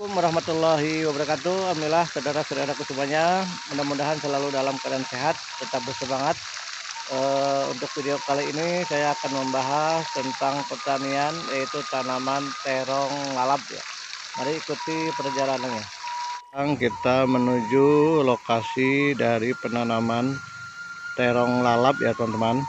Assalamualaikum warahmatullahi wabarakatuh. Alhamdulillah saudara-saudaraku semuanya, mudah-mudahan selalu dalam keadaan sehat, tetap bersemangat. Untuk video kali ini saya akan membahas tentang pertanian, yaitu tanaman terong lalap ya. Mari ikuti perjalanannya. Sekarang kita menuju lokasi dari penanaman terong lalap ya teman-teman.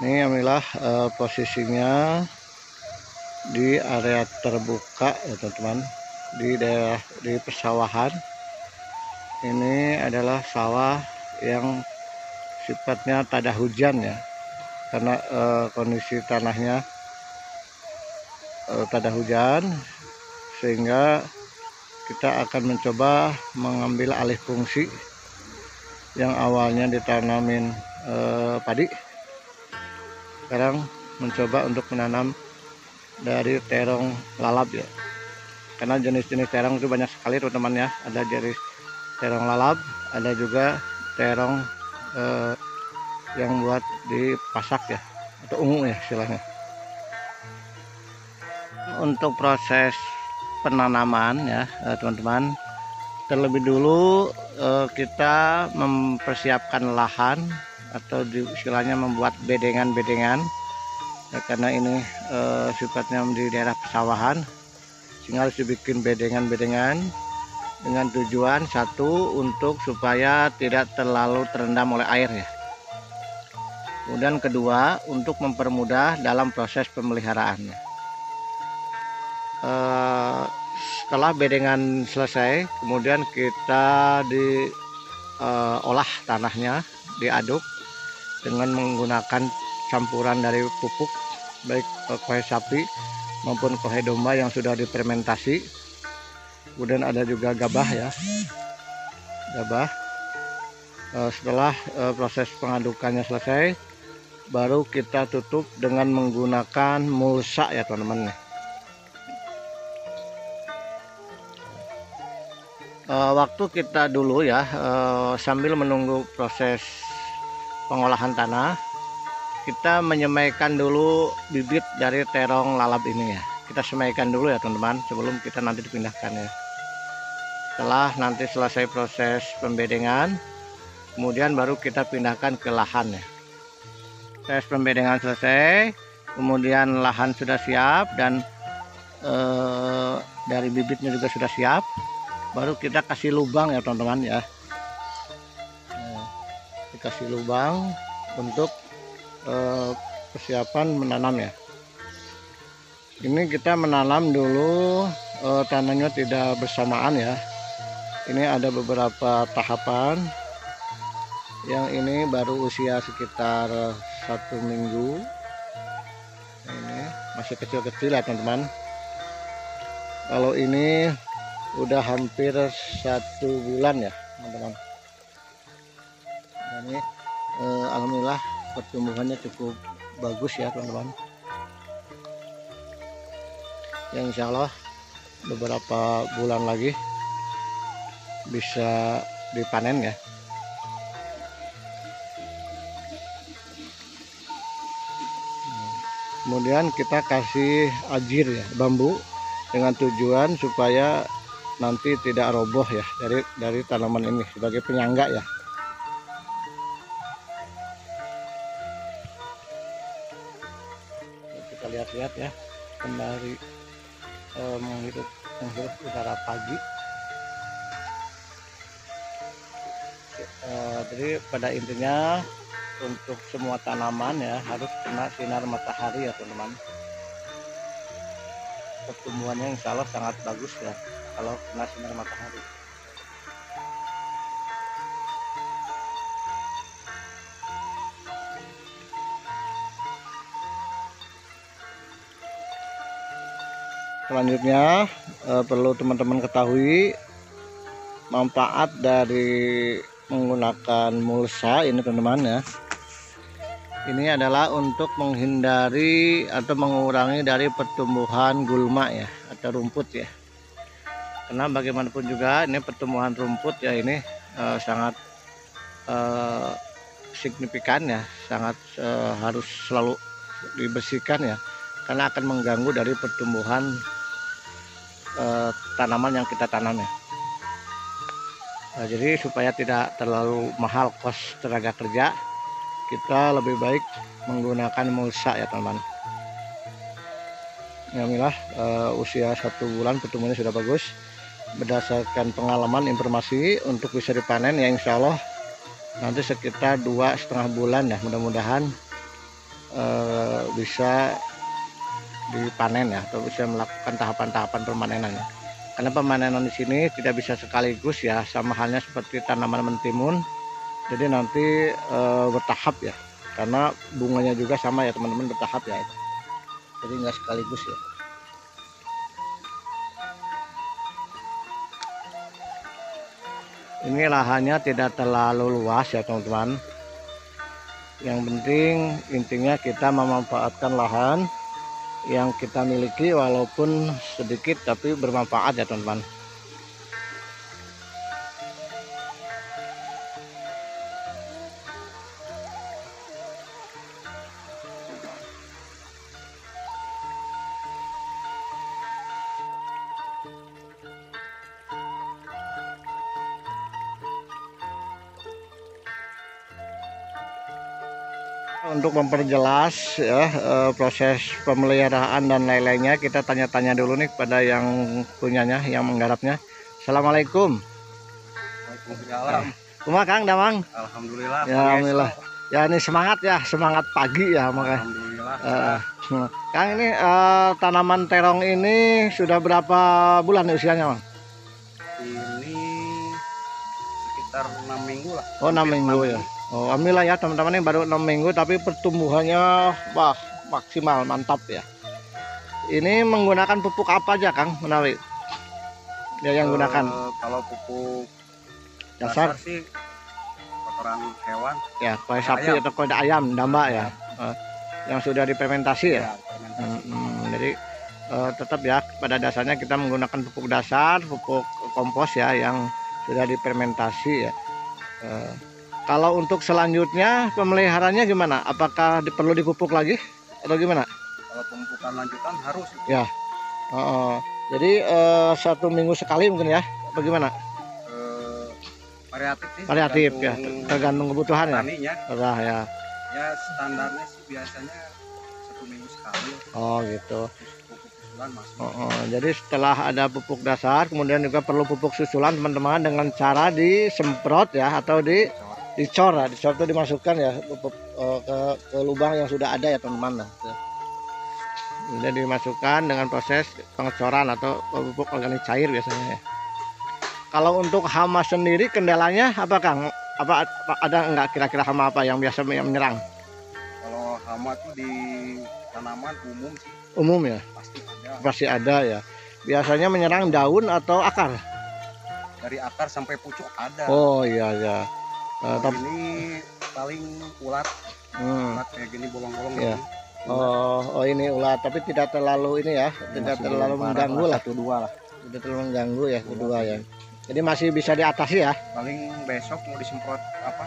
Ini alhamdulillah posisinya di area terbuka ya teman-teman, di daerah di persawahan. Ini adalah sawah yang sifatnya tak ada hujan ya, karena kondisi tanahnya tak ada hujan, sehingga kita akan mencoba mengambil alih fungsi yang awalnya ditanamin padi. Sekarang mencoba untuk menanam dari terong lalap ya, karena jenis-jenis terong itu banyak sekali teman-teman ya. Ada jenis terong lalap, ada juga terong yang buat dipasak ya, atau ungu ya istilahnya. Untuk proses penanaman ya teman-teman, terlebih dulu kita mempersiapkan lahan, atau istilahnya membuat bedengan-bedengan ya, karena ini sifatnya di daerah pesawahan, sehingga harus dibikin bedengan-bedengan dengan tujuan satu, untuk supaya tidak terlalu terendam oleh air ya. Kemudian kedua, untuk mempermudah dalam proses pemeliharaannya. Setelah bedengan selesai, kemudian kita diolah tanahnya, diaduk dengan menggunakan campuran dari pupuk, baik kohe sapi maupun kohe domba yang sudah difermentasi. Kemudian ada juga gabah ya, gabah. Setelah proses pengadukannya selesai, baru kita tutup dengan menggunakan mulsa ya teman-teman. Waktu kita dulu ya, sambil menunggu proses pengolahan tanah, kita menyemaikan dulu bibit dari terong lalap ini ya. Kita semaikan dulu ya teman-teman, sebelum kita nanti dipindahkan ya. Setelah nanti selesai proses pembedengan, kemudian baru kita pindahkan ke lahan ya. Proses pembedengan selesai, kemudian lahan sudah siap, dan dari bibitnya juga sudah siap, baru kita kasih lubang ya teman-teman ya. Dikasih lubang untuk persiapan menanam ya. Ini kita menanam dulu, tanahnya tidak bersamaan ya. Ini ada beberapa tahapan. Yang ini baru usia sekitar 1 minggu. Ini masih kecil-kecil ya teman-teman. Kalau ini udah hampir 1 bulan ya teman-teman. Ini alhamdulillah pertumbuhannya cukup bagus ya teman-teman. Yang insya Allah beberapa bulan lagi bisa dipanen ya. Kemudian kita kasih ajir ya, bambu, dengan tujuan supaya nanti tidak roboh ya dari tanaman ini, sebagai penyangga ya. Kita lihat-lihat ya, kembali menghirup udara pagi. Jadi pada intinya untuk semua tanaman ya harus kena sinar matahari ya teman-teman. Pertumbuhannya insya Allah sangat bagus ya kalau kena sinar matahari. Selanjutnya perlu teman-teman ketahui manfaat dari menggunakan mulsa ini teman-teman ya. Ini adalah untuk menghindari atau mengurangi dari pertumbuhan gulma ya, atau rumput ya. Karena bagaimanapun juga ini pertumbuhan rumput ya, ini sangat signifikan ya, sangat harus selalu dibersihkan ya, karena akan mengganggu dari pertumbuhan tanaman yang kita tanam ya. Nah, jadi supaya tidak terlalu mahal kos tenaga kerja, kita lebih baik menggunakan mulsa ya teman-teman. Alhamdulillah usia 1 bulan pertumbuhannya sudah bagus. Berdasarkan pengalaman informasi untuk bisa dipanen ya insya Allah nanti sekitar 2,5 bulan ya, mudah-mudahan bisa dipanen ya, atau bisa melakukan tahapan-tahapan permanenan ya. Karena pemanenan di sini tidak bisa sekaligus ya, sama halnya seperti tanaman mentimun. Jadi nanti bertahap ya, karena bunganya juga sama ya teman-teman, bertahap ya. Jadi nggak sekaligus ya. Ini lahannya tidak terlalu luas ya teman-teman. Yang penting intinya kita memanfaatkan lahan yang kita miliki walaupun sedikit tapi bermanfaat ya teman-teman. Untuk memperjelas ya proses pemeliharaan dan lain-lainnya, kita tanya-tanya dulu nih pada yang punyanya, yang menggarapnya. Assalamualaikum. Waalaikumsalam. Kumaha Kang Damang? Alhamdulillah. Ya alhamdulillah. Ya ini semangat ya, semangat pagi ya makanya. Alhamdulillah. Kang ini tanaman terong ini sudah berapa bulan usianya, Bang? Ini sekitar 6 minggu lah. Oh 6 minggu ya. Oh, alhamdulillah ya teman-teman, ini baru 6 minggu tapi pertumbuhannya wah maksimal, mantap ya. Ini menggunakan pupuk apa aja Kang Menawi? Ya yang gunakan kalau pupuk dasar sih kotoran hewan ya, kue sapi atau kue ayam, damba ya. Yang sudah difermentasi ya. Jadi tetap ya pada dasarnya kita menggunakan pupuk dasar, pupuk kompos ya yang sudah difermentasi ya. Kalau untuk selanjutnya pemeliharaannya gimana? Apakah perlu dipupuk lagi atau gimana? Kalau pemupukan lanjutan harus. Ya. Jadi 1 minggu sekali mungkin ya? Bagaimana? Variatif sih. Variatif ya, tergantung kebutuhan ya. Taninya. Ya. Ya standarnya sih biasanya 1 minggu sekali. Oh gitu. Pupuk susulan masuk. Jadi setelah ada pupuk dasar, kemudian juga perlu pupuk susulan teman-teman dengan cara disemprot ya atau dicor ya. Dicor itu dimasukkan ya ke lubang yang sudah ada ya teman-teman. Kemudian dimasukkan dengan proses pengecoran atau pupuk organik cair biasanya ya. Kalau untuk hama sendiri kendalanya apa Kang? Apa ada enggak kira-kira hama apa yang biasa menyerang? Kalau hama tuh di tanaman umum sih. Umum ya? Pasti ada ya. Biasanya menyerang daun atau akar? Dari akar sampai pucuk ada. Oh iya ya. Tapi ini paling ulat. Ulat kayak gini bolong-bolong ya. Oh ini ulat, tapi tidak terlalu ini ya, tidak terlalu mengganggu lah. 1-2 lah. Tidak terlalu mengganggu ya kedua ya. Jadi masih bisa diatasi ya. Paling besok mau disemprot apa?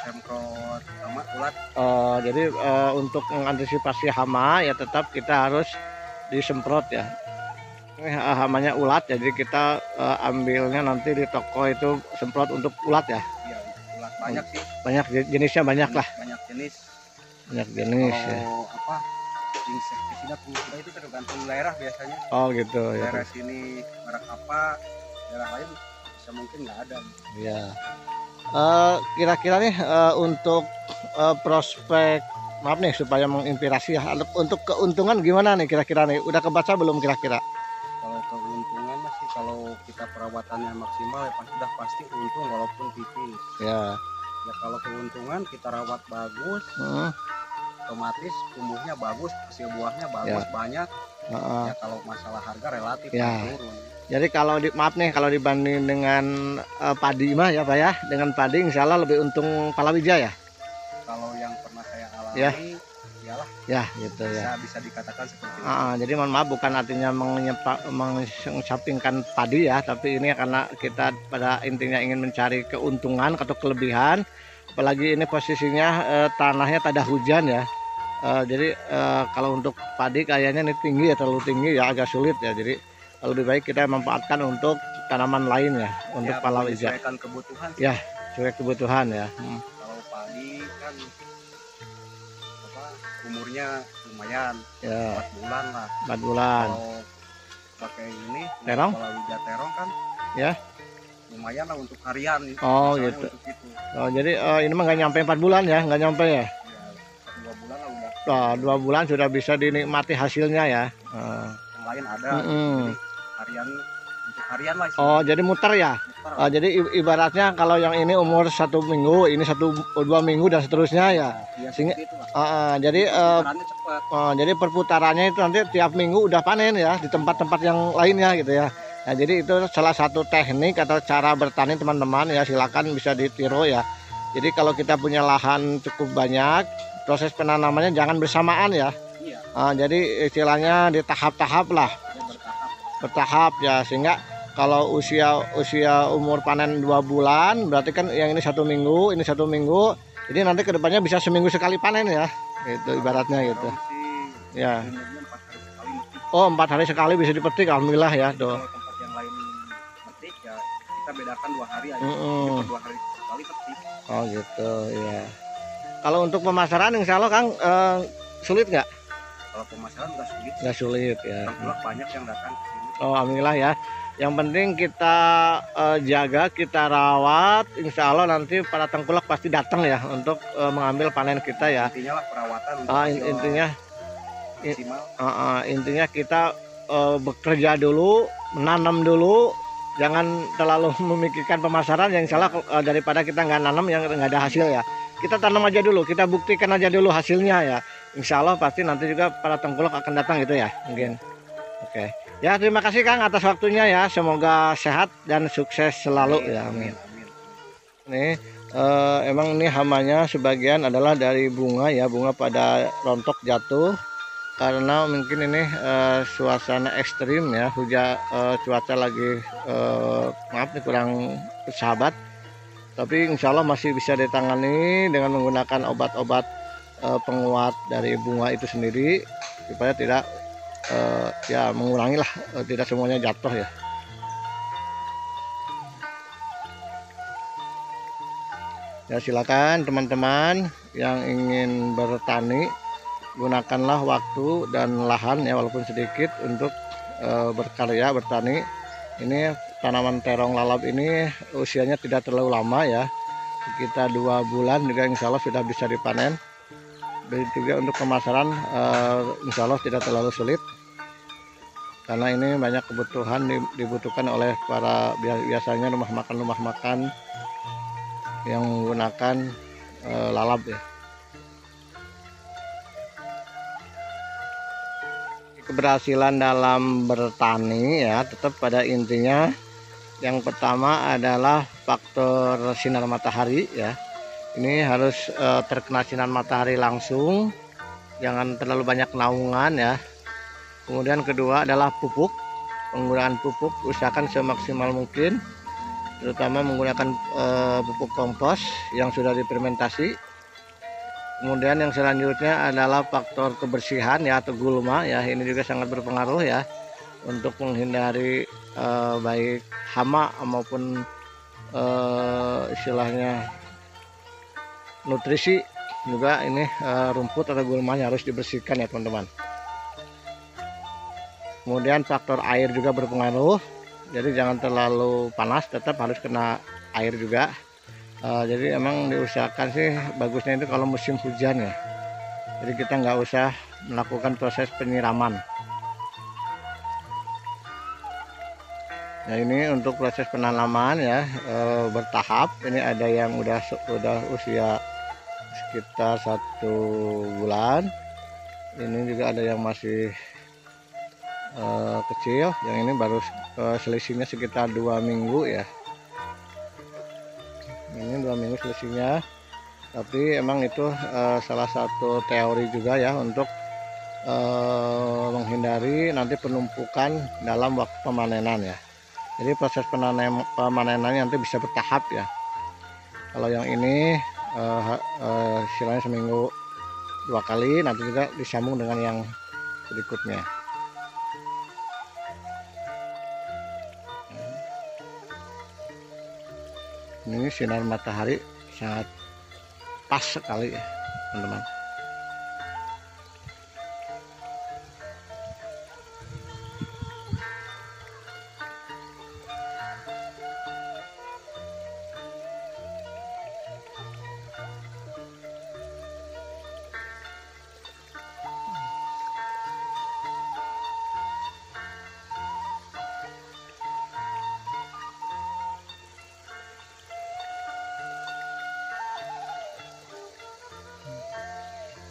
Semprot hama ulat. Jadi untuk mengantisipasi hama ya tetap kita harus disemprot ya. Ini hamanya ulat, jadi kita ambilnya nanti di toko itu semprot untuk ulat ya. Iya, ulat banyak sih. Banyak jenisnya, banyak lah. Banyak jenis. Banyak jenis kalau ya. Apa? Insektisida fungusida itu tergantung daerah biasanya. Oh gitu ya. Daerah sini merek apa, daerah lain bisa mungkin nggak ada. Iya. Kira-kira nih untuk prospek, maaf nih supaya menginspirasi ya, untuk keuntungan gimana nih kira-kira nih? Udah kebaca belum kira-kira? Kalau keuntungan masih kalau kita perawatannya maksimal ya sudah pasti untung walaupun tipis. Ya. Ya kalau keuntungan kita rawat bagus, otomatis tumbuhnya bagus, hasil buahnya bagus banyak. Ya kalau masalah harga relatif turun. Jadi kalau maaf nih kalau dibanding dengan padi mah ya Pak ya, dengan padi insya Allah lebih untung palawija ya. Kalau yang pernah saya alami, iyalah. Ya gitu ya. Bisa dikatakan seperti itu. Jadi mohon maaf bukan artinya mengesampingkan padi ya, tapi ini karena kita pada intinya ingin mencari keuntungan atau kelebihan. Apalagi ini posisinya tanahnya tak ada hujan ya. Jadi kalau untuk padi kayaknya ini tinggi ya, terlalu tinggi ya, agak sulit ya. Jadi lebih baik kita manfaatkan untuk tanaman lain ya, untuk ya, palawija. menyesuaikan kebutuhan. Ya, sesuai kebutuhan ya. Kalau padi kan umurnya lumayan, ya. 4 bulan lah. 4 bulan. Kalau pakai ini terong, palawija terong kan ya lumayan lah untuk harian. Oh gitu. Untuk itu. Oh jadi ini mah nggak nyampe 4 bulan ya, nggak nyampe ya? 2 bulan lah udah. 2 bulan sudah bisa dinikmati hasilnya ya. Yang lain ada. Jadi harian untuk harian lah. Oh jadi muter ya? Muter. Jadi ibaratnya kalau yang ini umur 1 minggu, ini 2 minggu dan seterusnya ya. Sehingga, jadi jadi perputarannya itu nanti tiap minggu udah panen ya di tempat-tempat yang lainnya gitu ya. Nah, jadi itu salah satu teknik atau cara bertani teman-teman ya, silakan bisa ditiru ya. Jadi kalau kita punya lahan cukup banyak, proses penanamannya jangan bersamaan ya. Jadi istilahnya di tahap-tahap lah. Bertahap ya, sehingga kalau usia umur panen 2 bulan berarti kan yang ini 1 minggu, ini 1 minggu. Jadi nanti kedepannya bisa seminggu sekali panen ya. Itu ibaratnya gitu. Ya. Oh 4 hari sekali bisa dipetik, alhamdulillah ya tuh. Kita bedakan 2 hari aja. 2 hari sekali petik. Oh gitu ya. Kalau untuk pemasaran insya Allah Kang sulit nggak? Kalau pemasaran nggak sulit ya. Banyak yang datang ke sini. Oh alhamdulillah ya. Yang penting kita jaga, kita rawat, insya Allah nanti para tengkulak pasti datang ya untuk mengambil panen kita ya. Intinya lah perawatan. Intinya kita bekerja dulu, menanam dulu. Jangan terlalu memikirkan pemasaran yang salah daripada kita nggak nanam yang nggak ada hasil ya. Kita tanam aja dulu, kita buktikan aja dulu hasilnya ya. Insya Allah pasti nanti juga para tengkulak akan datang gitu ya mungkin. Oke. Ya terima kasih Kang atas waktunya ya. Semoga sehat dan sukses selalu ya. Amin. Nih emang ini hamanya sebagian adalah dari bunga ya, bunga pada rontok jatuh. Karena mungkin ini suasana ekstrim ya, hujan cuaca lagi maaf nih kurang bersahabat, tapi insya Allah masih bisa ditangani dengan menggunakan obat-obat penguat dari bunga itu sendiri supaya tidak ya mengurangi lah tidak semuanya jatuh ya. Ya silakan teman-teman yang ingin bertani, gunakanlah waktu dan lahan ya walaupun sedikit untuk berkarya bertani. Ini tanaman terong lalap ini usianya tidak terlalu lama ya, sekitar 2 bulan juga insya Allah sudah bisa dipanen. Begitu juga untuk pemasaran insya Allah tidak terlalu sulit karena ini banyak kebutuhan dibutuhkan oleh para biasanya rumah makan yang menggunakan lalap ya. Keberhasilan dalam bertani ya tetap pada intinya yang pertama adalah faktor sinar matahari ya. Ini harus terkena sinar matahari langsung, jangan terlalu banyak naungan ya. Kemudian kedua adalah pupuk, penggunaan pupuk usahakan semaksimal mungkin, terutama menggunakan pupuk kompos yang sudah difermentasi. Kemudian yang selanjutnya adalah faktor kebersihan ya atau gulma ya, ini juga sangat berpengaruh ya untuk menghindari baik hama maupun istilahnya nutrisi juga. Ini rumput atau gulmanya harus dibersihkan ya teman-teman. Kemudian faktor air juga berpengaruh, jadi jangan terlalu panas, tetap harus kena air juga. Jadi emang diusahakan sih bagusnya itu kalau musim hujan ya, jadi kita nggak usah melakukan proses penyiraman. Nah ini untuk proses penanaman ya bertahap. Ini ada yang udah usia sekitar 1 bulan, ini juga ada yang masih kecil, yang ini baru selisihnya sekitar 2 minggu ya. Ini 2 minggu selisihnya, tapi emang itu salah satu teori juga ya untuk menghindari nanti penumpukan dalam waktu pemanenan ya. Jadi proses pemanenannya nanti bisa bertahap ya. Kalau yang ini istilahnya seminggu 2 kali, nanti juga disambung dengan yang berikutnya. Ini sinar matahari sangat pas sekali ya teman-teman.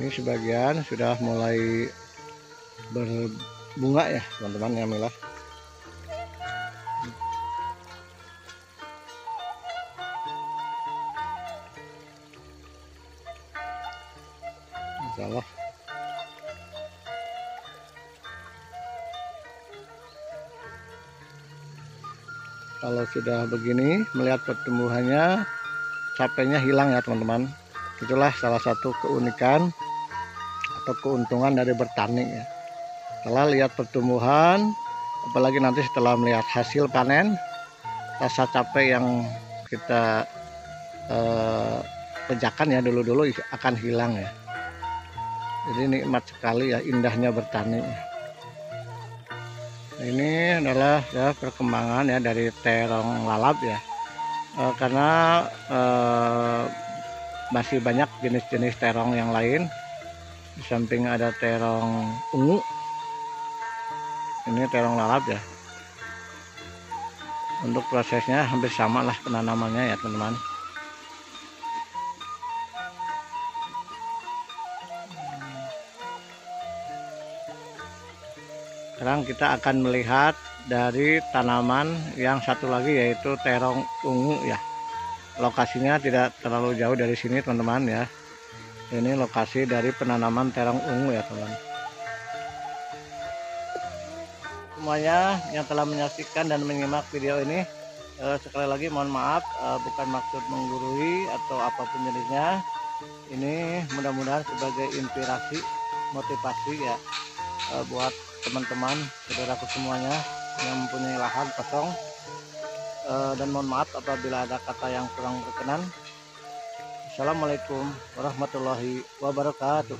Ini sebagian sudah mulai berbunga ya teman-teman ya Mila. Insyaallah. Kalau sudah begini melihat pertumbuhannya, capeknya hilang ya teman-teman. Itulah salah satu keunikan atau keuntungan dari bertani ya. Setelah lihat pertumbuhan, apalagi nanti setelah melihat hasil panen, rasa capek yang kita kerjakan ya dulu-dulu akan hilang ya. Jadi nikmat sekali ya indahnya bertani. Nah, ini adalah ya perkembangan ya dari terong lalap ya. Karena masih banyak jenis-jenis terong yang lain. Di samping ada terong ungu, ini terong lalap ya. Untuk prosesnya hampir sama lah penanamannya ya teman-teman. Sekarang kita akan melihat dari tanaman yang satu lagi yaitu terong ungu ya. Lokasinya tidak terlalu jauh dari sini teman-teman ya. Ini lokasi dari penanaman terong ungu ya teman. Semuanya yang telah menyaksikan dan menyimak video ini, sekali lagi mohon maaf, bukan maksud menggurui atau apapun jenisnya. Ini mudah-mudahan sebagai inspirasi, motivasi ya buat teman-teman, saudaraku semuanya yang mempunyai lahan kosong. Dan mohon maaf apabila ada kata yang kurang berkenan. Assalamualaikum warahmatullahi wabarakatuh.